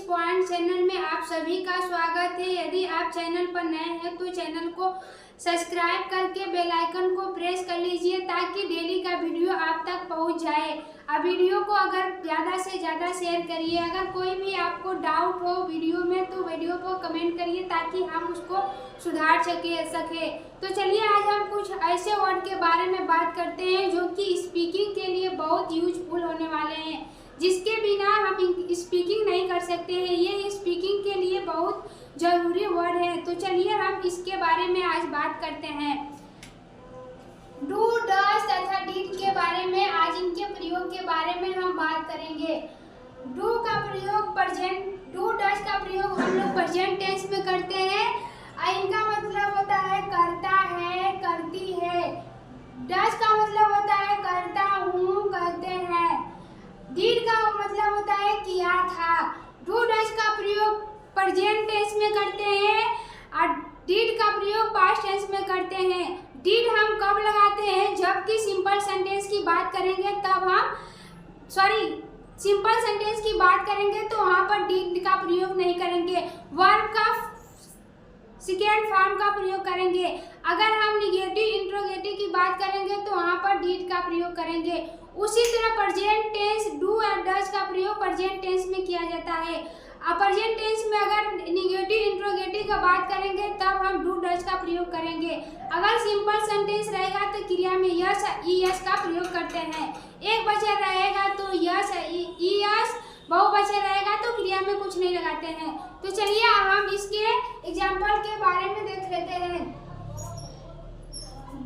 Point channel में आप सभी का स्वागत है। यदि आप चैनल पर नए हैं तो चैनल को सब्सक्राइब करके बेल आइकन को प्रेस कर लीजिए ताकि डेली का वीडियो आप तक पहुंच जाए। अब वीडियो को अगर ज़्यादा से ज़्यादा शेयर करिए। अगर कोई भी आपको डाउट हो वीडियो में तो वीडियो को कमेंट करिए ताकि हम उसको सुधार सके। तो चलिए आज हम कुछ ऐसे वर्ड के बारे में बात करते हैं जो कि स्पीकिंग के लिए बहुत यूजफुल होने वाले हैं, जिसके बिना हम स्पीकिंग नहीं कर सकते हैं। ये स्पीकिंग के लिए बहुत ज़रूरी वर्ड है। तो चलिए हम इसके बारे में आज बात करते हैं। डू, डज तथा डिड के बारे में आज इनके प्रयोग के बारे में हम बात करेंगे। डू का प्रयोग डू डज का प्रयोग हम लोग प्रेजेंट टेंस में करते हैं। इनका मतलब होता है करता है, करती है। डज का मतलब होता है करता हूँ, करते हैं। डिड का मतलब होता है किया था। डू डज का प्रयोग प्रेजेंट टेंस में करते हैं और डिड का प्रयोग पास्ट टेंस में करते हैं। डिड हम कब लगाते हैं? जबकि सिंपल सेंटेंस की बात करेंगे सिंपल सेंटेंस की बात करेंगे तो वहाँ पर डिड का प्रयोग नहीं करेंगे, वर्ब का सेकेंड फॉर्म का प्रयोग करेंगे। अगर हम निगेटिव इंट्रोगेटिव की बात करेंगे तो वहाँ पर डिड का प्रयोग करेंगे। उसी तरह प्रेजेंट टेंस डू और डज का प्रयोग प्रेजेंट टेंस में किया जाता है। अब प्रेजेंट टेंस में अगर निगेटिव इंट्रोगेटिव का बात करेंगे तब हम डू डज का प्रयोग करेंगे। अगर सिंपल सेंटेंस रहेगा तो क्रिया में यस ईएस का प्रयोग करते हैं। एक वचन रहेगा तो यस ईएस, बहुवचन रहेगा तो क्रिया में कुछ नहीं लगाते हैं। तो चलिए हम इसके एग्जाम्पल के बारे में देख लेते हैं।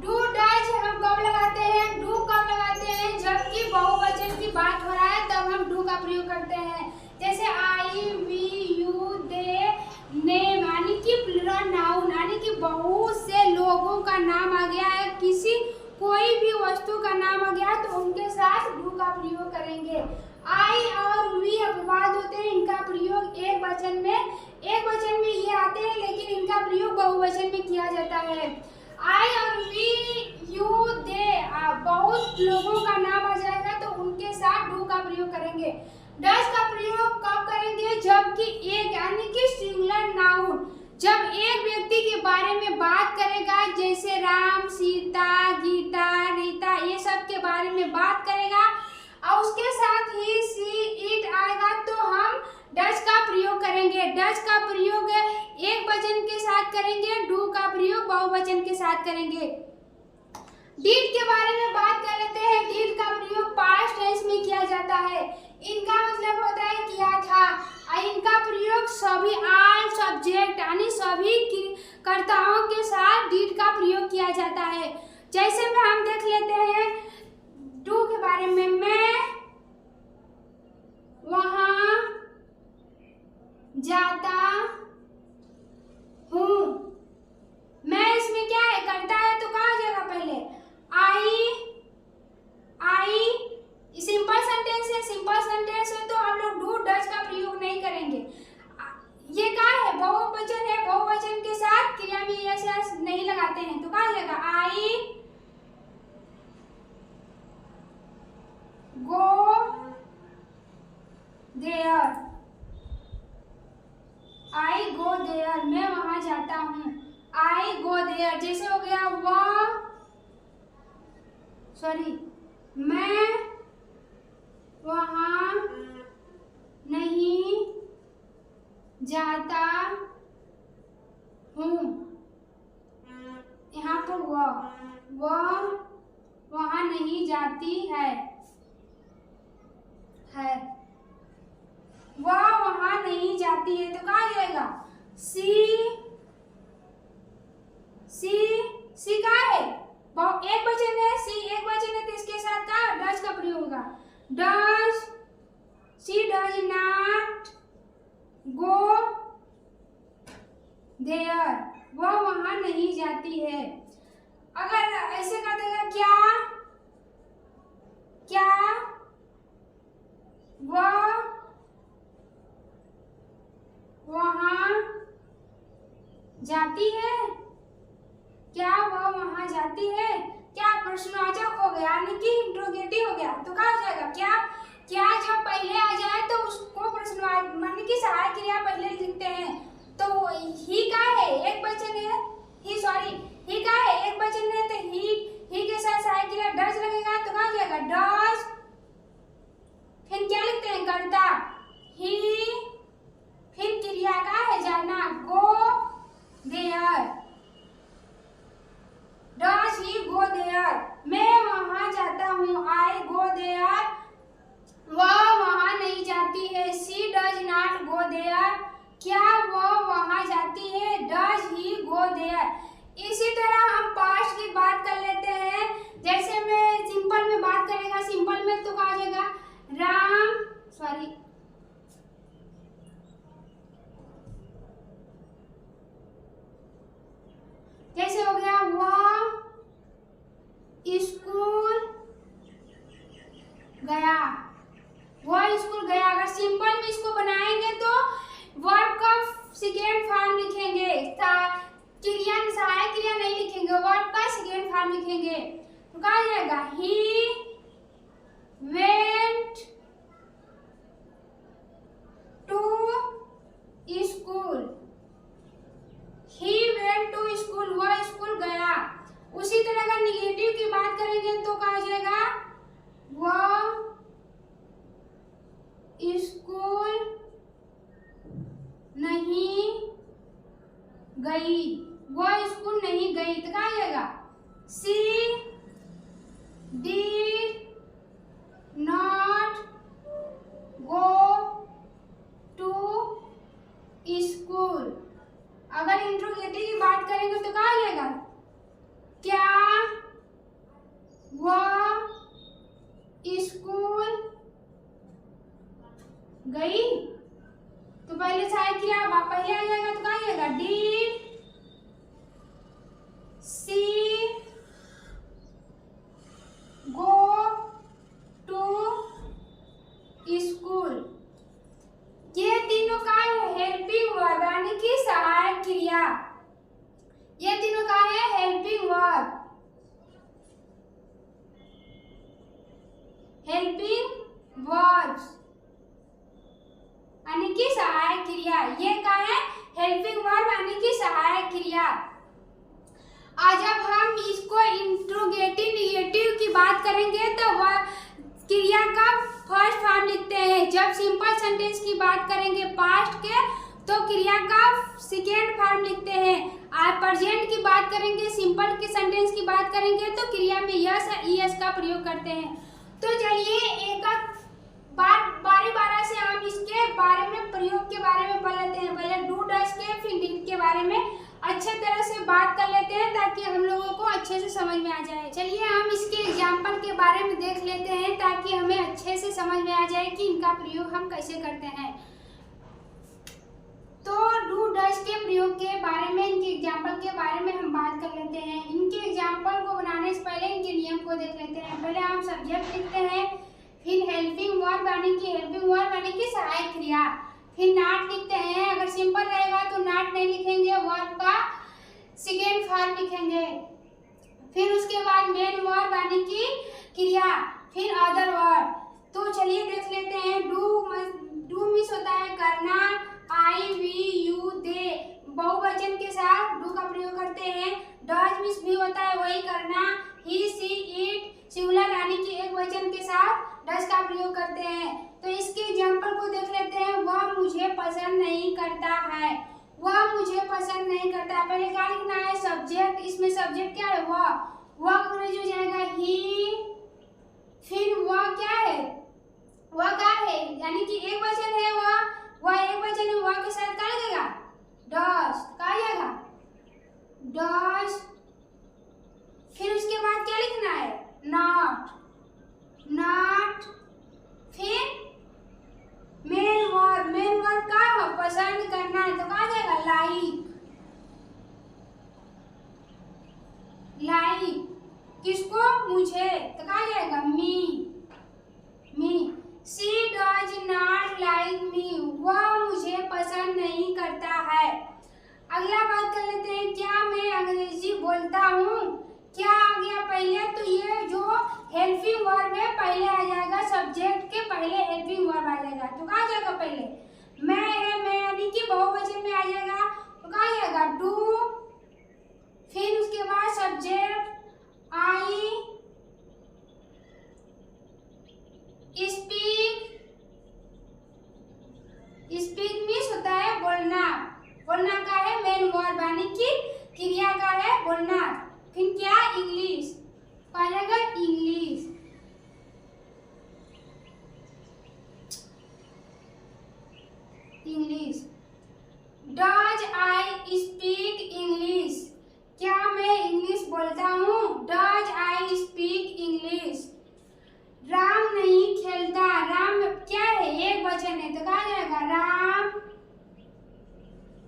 डू डज हम कब लगाते हैं? डू कब लगाते हैं? जबकि बहुवचन की बात हो रहा है तब हम डू का प्रयोग करते हैं। जैसे आई, वी, यू, दे, नेम यानी कि प्लूरल नाउन, यानी कि बहुत से लोगों का नाम आ गया है, कोई भी वस्तु का नाम आ गया तो उनके साथ डू का प्रयोग करेंगे। आई और वी अपवाद होते हैं, इनका प्रयोग एक वचन में ये आते हैं लेकिन इनका प्रयोग बहुवचन में किया जाता है। आई और वी, यू, दे बहुत लोगों का नाम आ जाएगा तो उनके साथ डू का प्रयोग करेंगे। डज का प्रयोग कब करेंगे? जबकि एक यानी कि सिंगुलर नाउन जब एक व्यक्ति के बारे में बात करेगा, जैसे राम, सीता, गीता, रीता, ये सब के बारे में बात करेगा और उसके साथ ही सी, इट आएगा तो हम डज का प्रयोग करेंगे। डज का प्रयोग एक वचन के साथ करेंगे, डू का प्रयोग बहुवचन के साथ करेंगे। डिड के बारे में बात कर लेते हैं। डिड का प्रयोग पास्ट टेंस में किया जाता है। इनका मतलब होता है किया था। इनका प्रयोग सभी ऑल सब्जेक्ट यानी सभी कर्ताओं के साथ डिड का प्रयोग किया जाता है। जैसे में हम देख लेते हैं डू के बारे में। मैं वहां जाता हूँ। मैं इसमें क्या है? करता है तो कहाँ जाएगा पहले? आई सिंपल सेंटेंस है। सिंपल सेंटेंस है तो हम लोग डू डज का प्रयोग नहीं करेंगे। ये क्या है? बहुवचन है, बहुवचन के साथ क्रिया में यस नहीं लगाते हैं तो कहाँ जाएगा? आई go there. I go there, मैं वहां जाता हूँ। आई गो देयर जैसे हो गया मैं वहां नहीं जाता हूँ। यहाँ पर वह वहां नहीं जाती है। वह वहां नहीं जाती है तो कहाँ जाएगा? सी का है, एक वचन है, सी एक वचन है तो इसके साथ का डज का प्रयोग होगा। Does, she does not go there, वह वहां नहीं जाती है। अगर ऐसे कर देगा क्या वह वहां जाती है? क्या वह वहां जाती है? क्या प्रश्नवाचक हो गया यानी कि इंट्रोगेटिव हो गया तो कहा जाएगा? क्या जब पहले आ जाए तो उसको प्रश्नवाचक माने कि सहायक क्रिया पहले लिखते हैं। तो ही का है एक वचन है, ही का है एक वचन है, तो ही के साथ सहायक क्रिया डज लगेगा तो कहाँ जाएगा डज। फिर क्या लिखते हैं करता, ही, फिर क्रिया का है जाना go there, does he go there, मैं वहां जाता हूँ आई गो देयर, वह वहां नहीं जाती है she does not go there, क्या वह वहां जाती है डज ही गो देयर। इसी तरह हम पास्ट की बात कर लेते हैं। जैसे मैं सिंपल में बात करेगा, सिंपल में तो कहा जाएगा राम जैसे हो गया वह स्कूल गया, वह स्कूल गया। अगर सिंपल में इसको बनाएंगे तो वर्ब का सेकेंड फॉर्म लिखेंगे, क्रिया सहायक क्रिया नहीं लिखेंगे, वर्ब का सेकेंड फॉर्म लिखेंगे। तो कहा जाएगा he went to school, he went to school, वह स्कूल गया। उसी तरह अगर निगेटिव की बात करेंगे तो कहा जाएगा वह स्कूल नहीं गई, वह स्कूल नहीं गई तो कहा जाएगा she did not go to school. अगर इंट्रोगेटिव की बात करेंगे तो कहा जाएगा क्या वह स्कूल गई। तो पहले सहायक क्रिया पहले आ जाएगा तो कहा जाएगा did she go to school. ये तीनों का है हेल्पिंग वर्ब यानी कि सहायक क्रिया, ये तीनों का है हेल्पिंग वर्ब, हेल्पिंग वर्ब्स यानी कि सहायक क्रिया। ये का है हेल्पिंग वर्ब यानी कि सहायक क्रिया। आज अब हम इसको इंट्रोगेटिव निगेटिव की बात करेंगे तो वह क्रिया का फर्स्ट फॉर्म लिखते हैं। जब सिंपल सेंटेंस की बात करेंगे पास्ट के तो क्रिया का सेकेंड फॉर्म लिखते हैं। आज प्रेजेंट की बात करेंगे, सिंपल के सेंटेंस की बात करेंगे तो क्रिया में यस और ईएस का प्रयोग करते हैं। तो चलिए एक बारी बारी से हम इसके बारे में प्रयोग के बारे में पढ़ लेते हैं। पहले डू डज के फिर डिड के बारे में अच्छे तरह से बात कर लेते हैं ताकि हम लोगों को अच्छे से समझ में आ जाए। चलिए हम इसके एग्जाम्पल के बारे में देख लेते हैं ताकि हमें अच्छे से समझ में आ जाए कि इनका प्रयोग हम कैसे करते हैं। तो डू डज के प्रयोग के बारे में, इनके एग्जाम्पल के बारे में हम बात कर लेते हैं। इनके एग्जाम्पल को बनाने से पहले इनके नियम को देख लेते हैं। पहले हम सब्जेक्ट लिखते हैं, फिर हेल्पिंग वर्ब यानी कि सहायक क्रिया, फिर नॉट लिखते हैं। अगर सिंपल रहेगा तो नॉट नहीं लिखेंगे, वर्ब का सेकेंड फॉर्म लिखेंगे। फिर उसके बाद मेन वर्ब यानी कि क्रिया, फिर अदर वर्ब। तो चलिए देख लेते हैं। डू मीन्स होता है करना, आई वी यू दे बहुवचन के साथ डू का प्रयोग करते हैं। डज मीन्स भी होता है वही करना, ही सी इट सिंगुलर यानी कि एक वचन के साथ डज का प्रयोग करते हैं। तो इसके एग्जाम्पल को देख लेते हैं। वह मुझे पसंद नहीं करता है, वह मुझे पसंद नहीं करता। पहले क्या लिखना है सब्जेक्ट, इसमें सब्जेक्ट क्या है वह जो जाएगा ही, फिर वह क्या है वह क्या है यानी कि एक वचन है वह एक वचन है, वह के साथ क्या लगेगा डज, क्या जाएगा डज। फिर उसके बाद क्या लिखना है नॉट, फिर मेन वर्ब का है पसंद करना है तो कहा जाएगा लाइक, किसको मुझे तो कहा जाएगा me. She does not like me, वह मुझे पसंद नहीं करता है। अगला बात कर लेते हैं, क्या मैं अंग्रेजी बोलता हूँ। क्या आ गया पहले, तो ये जो हेल्पिंग वर्ब है पहले आ जाएगा सब्जेक्ट के पहले हेल्पिंग वर्ब आ जाएगा। तो कहाँ जाएगा पहले मैं है, मैं यानी कि बहुवचन में आ जाएगा। तो कहाँ जाएगा डू, फिर उसके बाद subject I, speak, speak means होता है बोलना, बोलना का है मेन वर्ब यानी कि क्रिया का है बोलना। फिर क्या इंग्लिश, आ जाएगा English. English does I speak English, क्या मैं इंग्लिश बोलता हूँ, does I speak English. Ram नहीं खेलता, राम क्या है एक वचन है तो कहा जाएगा राम,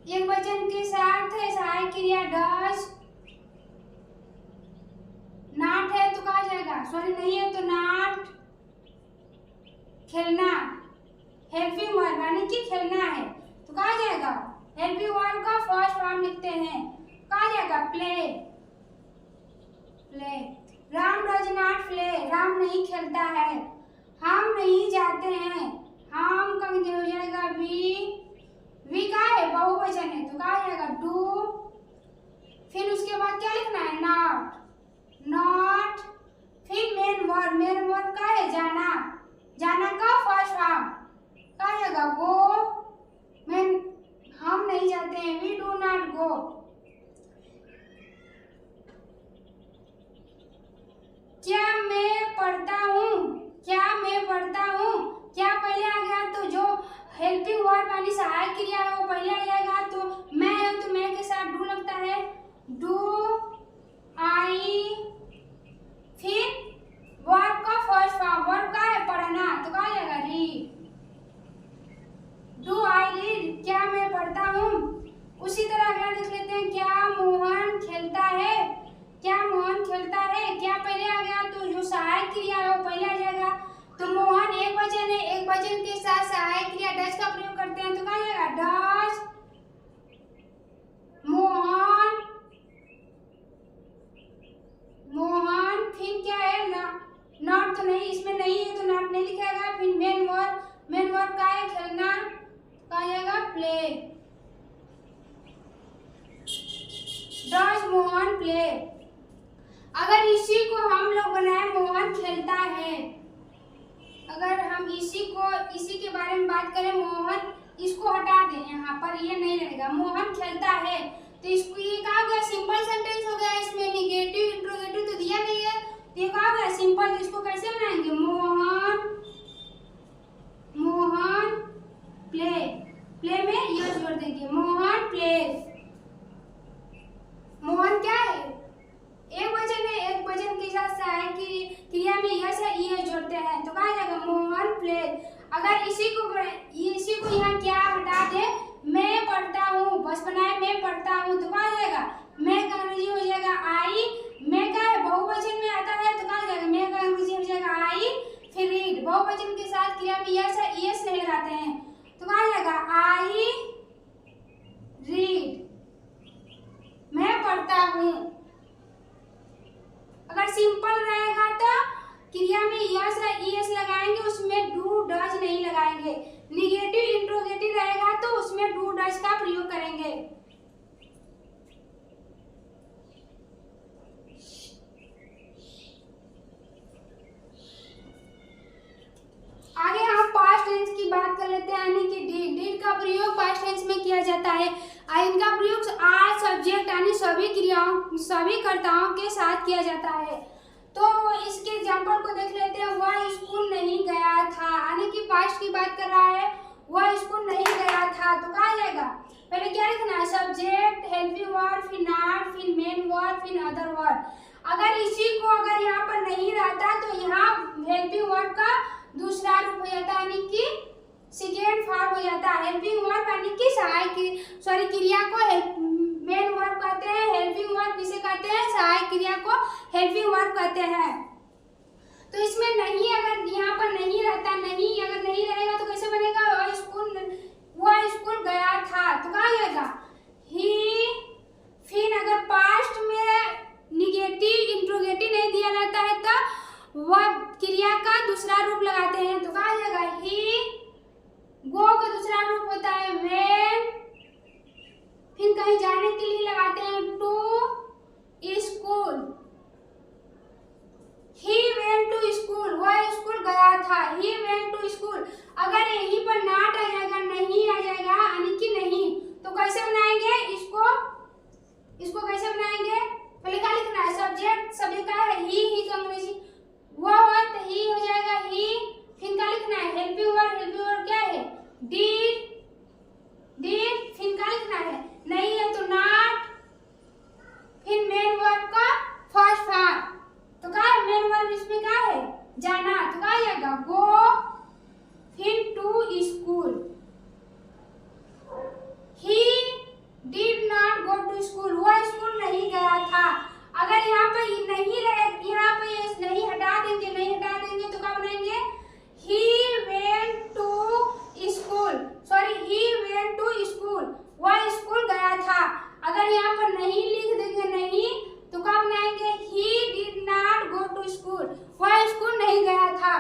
एक वचन के साथ है सहायक क्रिया डज, नॉट है तो कहा जाएगा, सॉरी नहीं है तो नॉट, खेलना हेल्पिंग वर्ब यानी कि खेलना है तो कहा जाएगा हेल्पिंग वर्ब का फर्स्ट फॉर्म लिखते हैं, कहा जाएगा play, play. Ram does not play, Ram नहीं खेलता है। हम नहीं जाते हैं, हम का हो जाएगा वी का है बहुवचन है तो कहा जाएगा डू, फिर उसके बाद क्या लिखना है नॉट, नॉट, फिर मेन वर्ब, मेन वर्ब का है जाना, जाना का फर्स्ट फॉर्म कहा जाएगा गो, मैं हम नहीं जाते हैं वी डू नॉट गो। क्या मैं पढ़ता हूँ, क्या मैं पढ़ता हूँ, क्या पहले आ गया तो जो हेल्पिंग वर्ब यानी सहायक क्रिया है वो पहले आ जाएगा। तो मैं है तो मैं के साथ डू लगता है, डू आई, फिर वर्ब का फर्स्ट फॉर्म, वर्ब का है पढ़ना तो कहा जाएगा रीड, डू आई रीड, क्या मैं पढ़ता हूँ। उसी तरह अगला देख लेते हैं, क्या मोहन खेलता है, क्या मोहन खेलता है, क्या पहले आ गया तो जो सहायक क्रिया है वो पहले आ जाएगा। तो मोहन एक वचन है, एक वचन के साथ सहायक क्रिया डज का प्रयोग करते हैं तो कहा जाएगा डज मोहन, मोहन, फिर क्या है नॉट तो नहीं, इसमें नहीं है तो नॉट नहीं लिखेगा। फिर मेन वर्ब, मेन वर्ब का है खेलना कहा जाएगा प्ले, डज मोहन प्ले। अगर इसी को हम लोग बनाए मोहन खेलता है, अगर हम इसी के बारे में बात करें मोहन, इसको हटा दें यहाँ पर ये नहीं रहेगा, मोहन खेलता है तो इसको ये कहा गया सिंपल सेंटेंस हो गया, इसमें निगेटिव इंट्रोगेटिव तो दिया नहीं है तो ये कहा गया सिंपल। तो इसको कैसे बनाएंगे मोहन, मोहन प्ले, प्ले में ये जोड़ देंगे मोहन प्ले। मोहन क्या है एक वचन है, एक वचन के साथ सहायक क्रिया में यस है ये जोड़ते हैं तो कहा जाएगा मोहन प्ले। अगर इसी को यहाँ क्या हटा दे मैं पढ़ता हूँ, बस बनाए मैं पढ़ता हूँ तो कहा जाएगा मैं का अंग्रेजी हो जाएगा आई, मैं का है बहुवचन में आता है तो कहा जाएगा मैं का अंग्रेजी हो जाएगा आई, फिर रीड बहुवचन के साथ क्रिया में यस है यस नहीं लगाते हैं तो कहा जाएगा आई रीड, मैं पढ़ता हूँ। अगर सिंपल रहेगा तो क्रिया में यस है ईएस लगाएंगे, उसमें डू डज नहीं लगाएंगे। निगेटिव इंट्रोगेटिव रहेगा तो उसमें डू डज का प्रयोग करेंगे। आगे हम पास्ट टेंस की बात कर लेते हैं, यानी कि डिड का प्रयोग पास्ट टेंस में किया जाता है। इनका प्रयोग आर सब्जेक्ट यानी सभी क्रियाओं सभी कर्ताओं के साथ किया जाता है। तो इसके एग्जांपल को देख लेते हैं। वह स्कूल नहीं गया था, यानी कि पास्ट की बात कर रहा है, वह स्कूल नहीं गया था तो कहा जाएगा पहले क्या लिखना है सब्जेक्ट, हेल्पिंग वर्ब, फिर नॉट, फिर मेन वर्ब, फिर अदर वर्ब। अगर इसी को अगर यहाँ पर नहीं रहता तो यहाँ हेल्पिंग वर्ब का दूसरा रूप हो जाता है, यानी कि सेकेंड फॉर्म हो जाता है। हेल्पिंग वर्ब यानी कि सहायक क्रिया को मेन वर्ब कहते हैं, हेल्पिंग वर्ब किसे कहते हैं सहायक क्रिया को हेल्पिंग वर्ब कहते हैं। तो इसमें नहीं अगर यहाँ पर नहीं रहता, नहीं अगर नहीं रहेगा तो कैसे बनेगा वह स्कूल गया था तो कहा जाएगा ही। फिर अगर पास्ट में निगेटिव इंट्रोगेटिव नहीं दिया रहता है तो वह क्रिया का दूसरा रूप लगाते हैं तो कहा जाएगा ही। गो का दूसरा रूप होता है वेन। फिर कहीं जाने के लिए लगाते हैं to school. He went to school, वह स्कूल गया था। He went to school. अगर यहीं पर नॉट आ जाएगा, नहीं आ जाएगा यानी कि नहीं, तो कैसे बनाएंगे इसको कैसे बनाएंगे? पहले क्या लिखना है? सब्जेक्ट का है ही तो अंग्रेजी वह हो तो ही हो जाएगा ही। फिर क्या लिखना है? हेल्पिंग वर्ब क्या है? डिड। फिर क्या लिखना है? नहीं है तो नॉट। फिर मेन वर्ब का फर्स्ट फॉर्म तो क्या है? मेन वर्ब इसमें क्या है? जाना, तो क्या आएगा? गो। फिर to school. He did not go to school, वह स्कूल नहीं गया था। अगर यहाँ पे नहीं रहे, यहाँ पे ये नहीं हटा देंगे तो क्या बनाएंगे? ही वेंट टू स्कूल, वह स्कूल गया था। अगर यहाँ पर नहीं लिख देंगे नहीं तो क्या बनाएंगे? He did not go to school, वह स्कूल नहीं गया था।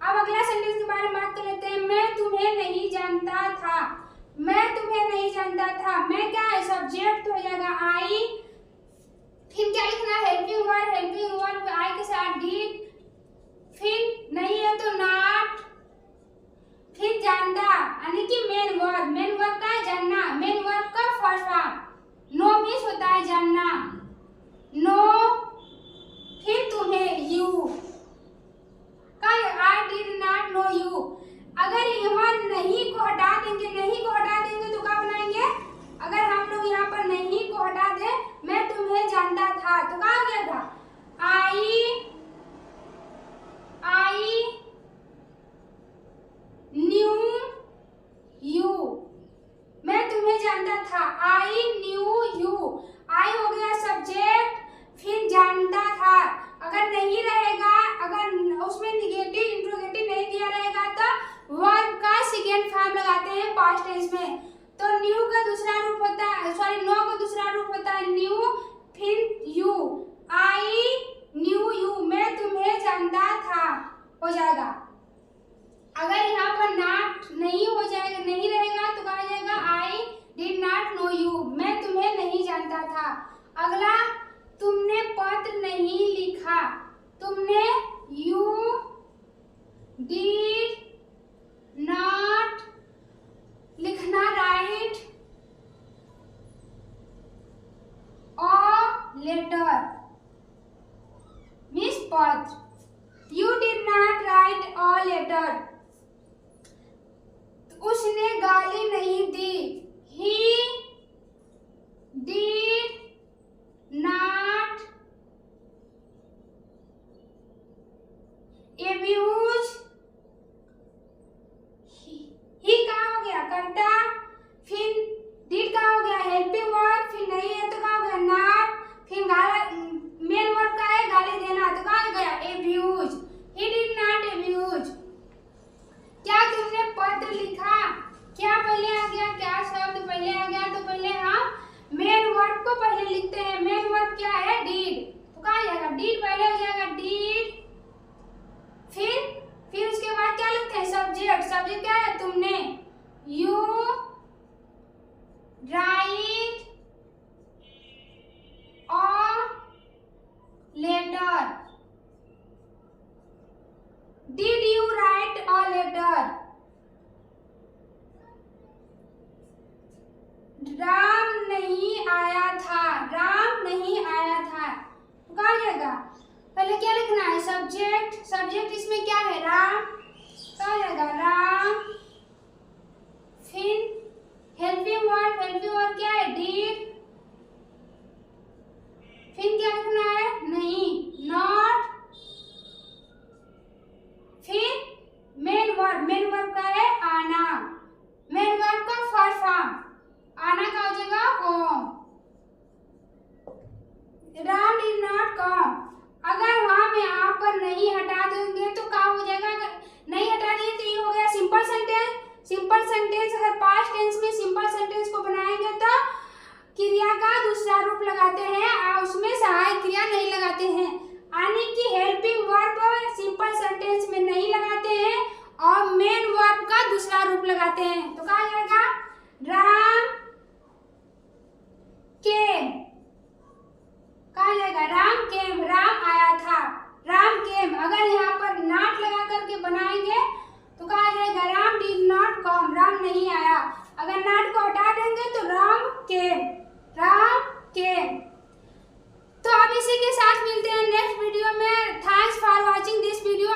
अब अगला सेंटेंस के बारे में बात कर लेते हैं। मैं तुम्हें नहीं जानता था। मैं क्या है? सब्जेक्ट हो जाएगा आई। फिर क्या लिखना है? हेल्पिंग वर्ब आई के साथ डिड। फिर नहीं है तो नॉट। फिर जानता यानी कि मेन वर्ब का है जानना। मेन वर्ब का फर्स्ट फॉर्म नो मीन्स होता है जानना, नो। फिर तुम्हें यू का I did not know you. अगर यहाँ नहीं को हटा देंगे तो क्या बनाएंगे? अगर हम लोग यहाँ पर नहीं को हटा दे, मैं तुम्हें जानता था तो क्या हो जाएगा? I knew you. मैं तुम्हें जानता था, आई न्यू यू। आई हो गया सब्जेक्ट। फिर जानता था अगर नहीं रहेगा, अगर उसमें निगेटिव इंट्रोगेटिव नहीं दिया रहेगा तो वर्ब का सेकेंड फॉर्म लगाते हैं पास्ट टेंस में। तो न्यू का दूसरा रूप होता है, नो का दूसरा रूप होता है न्यू। फिर यू, आई न्यू यू, मैं तुम्हें जानता था हो जाएगा। अगर यहाँ पर नॉट नहीं हो जाएगा, नहीं रहेगा तो कहा जाएगा I did not know you, मैं तुम्हें नहीं जानता था। अगला, तुमने पत्र नहीं लिखा। तुमने यू डिड नॉट लिखना राइट अ लेटर मीन्स पत्र। You did not write a letter. उसने गाली नहीं दी। He did not abuse। He कहाँ हो गया? कर्ता। फिर डिड कहाँ हो गया? Helping verb. फिर नहीं है तो कहाँ हो गया? नॉट। फिर मेन वर्ब का है गाली देना तो कहाँ हो गया? abuse। He did not abuse। क्या तुमने पत्र लिखा? क्या पहले आ गया? क्या शब्द पहले आ गया? तो पहले हम मेन वर्ब को पहले लिखते हैं। मेन वर्ब क्या है? डिड। तो कहाँ जाएगा? डिड पहले हो जाएगा डिड। फिर उसके बाद क्या लिखते हैं? सब्जेक्ट क्या है? तुमने you write a letter. Did you write a letter? Ram नहीं आया था। तो कहा जाएगा? पहले क्या लिखना है? सब्जेक्ट इसमें क्या है? राम। कहा जाएगा? राम। फिर हेल्पिंग वर्ब क्या है? डिड। फिर क्या लिखना है? नहीं, नॉट। फिर मेन वर्ब का है आना। मेन वर्ब का फर्स्ट फॉर्म आना का हो जाएगा home. Ram did not come. अगर हम यहाँ पर नहीं हटा देंगे तो क्या हो जाएगा? अगर नहीं हटा दिए तो ये हो गया सिंपल सेंटेंस। अगर पास्ट टेंस में सिंपल सेंटेंस को बनाएंगे तो क्रिया का दूसरा रूप लगाते हैं और उसमें सहायक क्रिया नहीं लगाते हैं। यानी कि हेल्पिंग